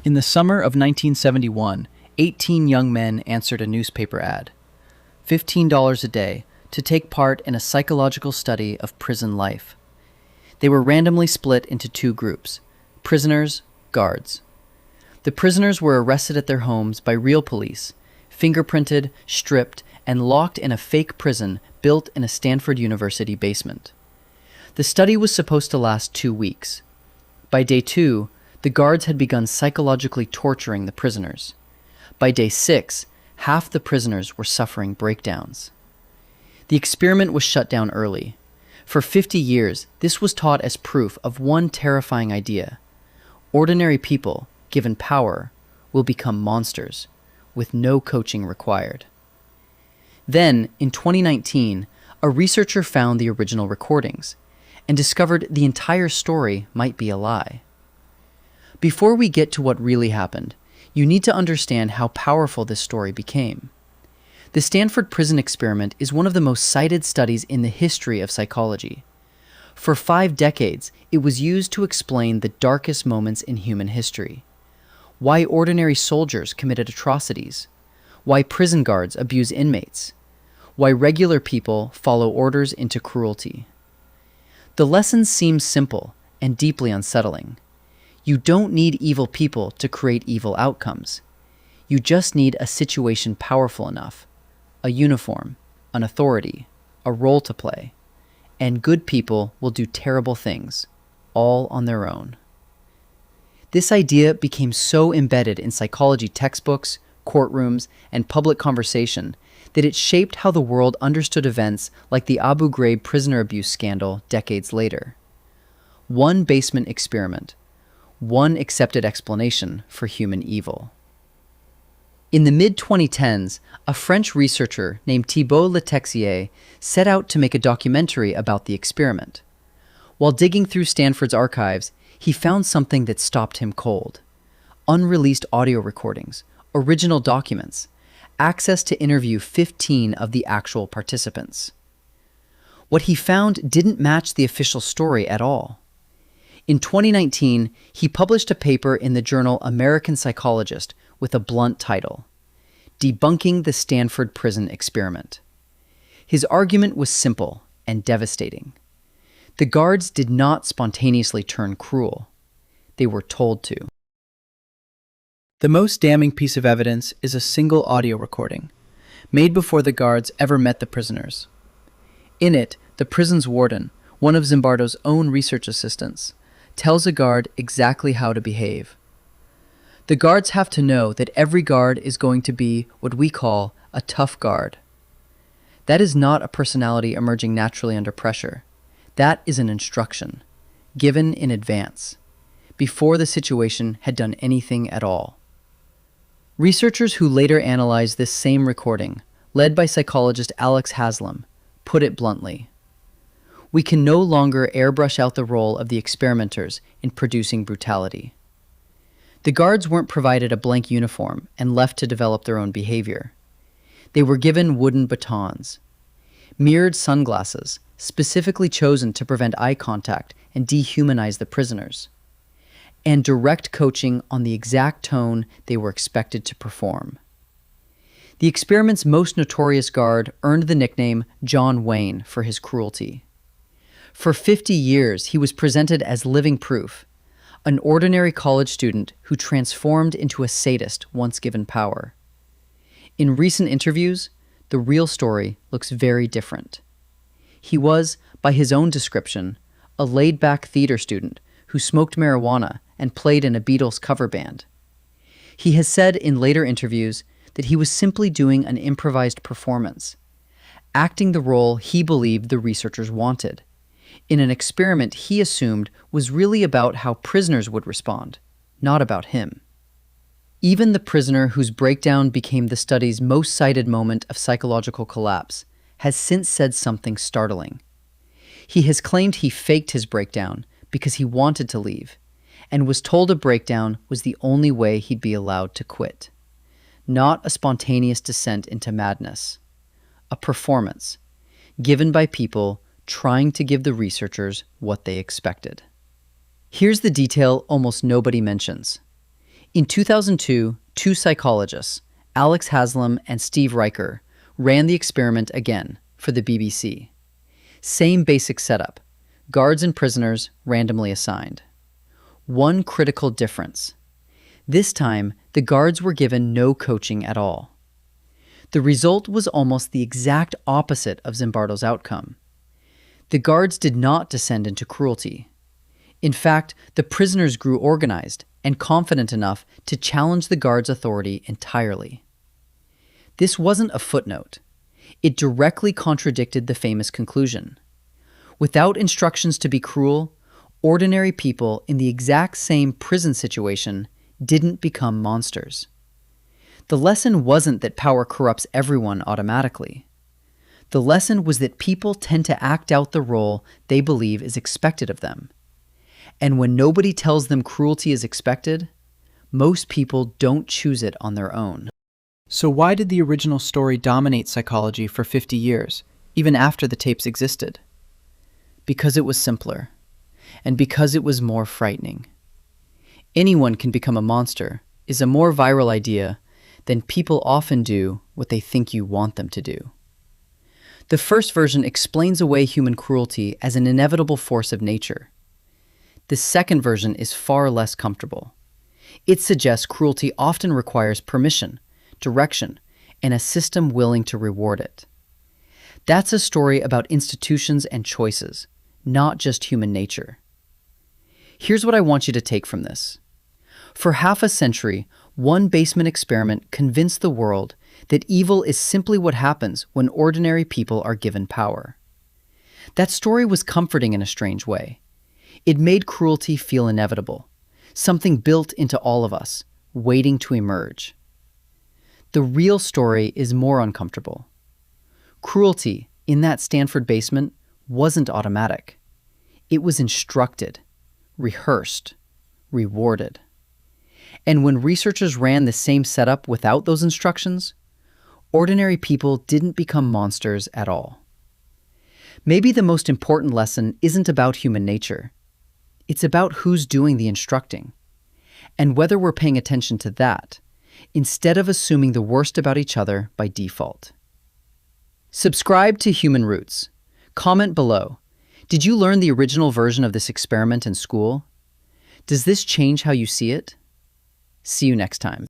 In the summer of 1971, 18 young men answered a newspaper ad, $15 a day, to take part in a psychological study of prison life. They were randomly split into two groups: prisoners, guards. The prisoners were arrested at their homes by real police, fingerprinted, stripped, and locked in a fake prison built in a Stanford University basement. The study was supposed to last 2 weeks. By day 2, the guards had begun psychologically torturing the prisoners. By day 6, half the prisoners were suffering breakdowns. The experiment was shut down early. For 50 years, this was taught as proof of one terrifying idea: ordinary people, given power, will become monsters, with no coaching required. Then, in 2019, a researcher found the original recordings and discovered the entire story might be a lie. Before we get to what really happened, you need to understand how powerful this story became. The Stanford prison experiment is one of the most cited studies in the history of psychology. For 5 decades, it was used to explain the darkest moments in human history: why ordinary soldiers committed atrocities, why prison guards abuse inmates, why regular people follow orders into cruelty. The lessons seem simple and deeply unsettling. You don't need evil people to create evil outcomes. You just need a situation powerful enough, a uniform, an authority, a role to play, and good people will do terrible things, all on their own. This idea became so embedded in psychology textbooks, courtrooms, and public conversation that it shaped how the world understood events like the Abu Ghraib prisoner abuse scandal decades later. One basement experiment, one accepted explanation for human evil. In the mid-2010s, a French researcher named Thibault Letexier set out to make a documentary about the experiment. While digging through Stanford's archives, he found something that stopped him cold: unreleased audio recordings, original documents, access to interview 15 of the actual participants. What he found didn't match the official story at all. In 2019, he published a paper in the journal American Psychologist with a blunt title: Debunking the Stanford Prison Experiment. His argument was simple and devastating. The guards did not spontaneously turn cruel. They were told to. The most damning piece of evidence is a single audio recording, made before the guards ever met the prisoners. In it, the prison's warden, one of Zimbardo's own research assistants, tells a guard exactly how to behave. The guards have to know that every guard is going to be what we call a tough guard. That is not a personality emerging naturally under pressure. That is an instruction, given in advance, before the situation had done anything at all. Researchers who later analyzed this same recording, led by psychologist Alex Haslam, put it bluntly: we can no longer airbrush out the role of the experimenters in producing brutality. The guards weren't provided a blank uniform and left to develop their own behavior. They were given wooden batons, mirrored sunglasses, specifically chosen to prevent eye contact and dehumanize the prisoners, and direct coaching on the exact tone they were expected to perform. The experiment's most notorious guard earned the nickname John Wayne for his cruelty. For 50 years, he was presented as living proof, an ordinary college student who transformed into a sadist once given power. In recent interviews, the real story looks very different. He was, by his own description, a laid-back theater student who smoked marijuana and played in a Beatles cover band. He has said in later interviews that he was simply doing an improvised performance, acting the role he believed the researchers wanted, in an experiment he assumed was really about how prisoners would respond, not about him. Even the prisoner whose breakdown became the study's most cited moment of psychological collapse has since said something startling. He has claimed he faked his breakdown because he wanted to leave, and was told a breakdown was the only way he'd be allowed to quit. Not a spontaneous descent into madness. A performance, given by people trying to give the researchers what they expected. Here's the detail almost nobody mentions. In 2002, two psychologists, Alex Haslam and Steve Riker, ran the experiment again for the BBC. Same basic setup, guards and prisoners randomly assigned. One critical difference. This time, the guards were given no coaching at all. The result was almost the exact opposite of Zimbardo's outcome. The guards did not descend into cruelty. In fact, the prisoners grew organized and confident enough to challenge the guards' authority entirely. This wasn't a footnote. It directly contradicted the famous conclusion. Without instructions to be cruel, ordinary people in the exact same prison situation didn't become monsters. The lesson wasn't that power corrupts everyone automatically. The lesson was that people tend to act out the role they believe is expected of them. And when nobody tells them cruelty is expected, most people don't choose it on their own. So why did the original story dominate psychology for 50 years, even after the tapes existed? Because it was simpler, and because it was more frightening. Anyone can become a monster is a more viral idea than people often do what they think you want them to do. The first version explains away human cruelty as an inevitable force of nature. The second version is far less comfortable. It suggests cruelty often requires permission, direction, and a system willing to reward it. That's a story about institutions and choices, not just human nature. Here's what I want you to take from this. For half a century, one basement experiment convinced the world that evil is simply what happens when ordinary people are given power. That story was comforting in a strange way. It made cruelty feel inevitable, something built into all of us, waiting to emerge. The real story is more uncomfortable. Cruelty, in that Stanford basement, wasn't automatic. It was instructed, rehearsed, rewarded. And when researchers ran the same setup without those instructions, ordinary people didn't become monsters at all. Maybe the most important lesson isn't about human nature. It's about who's doing the instructing, and whether we're paying attention to that, instead of assuming the worst about each other by default. Subscribe to Human Roots. Comment below. Did you learn the original version of this experiment in school? Does this change how you see it? See you next time.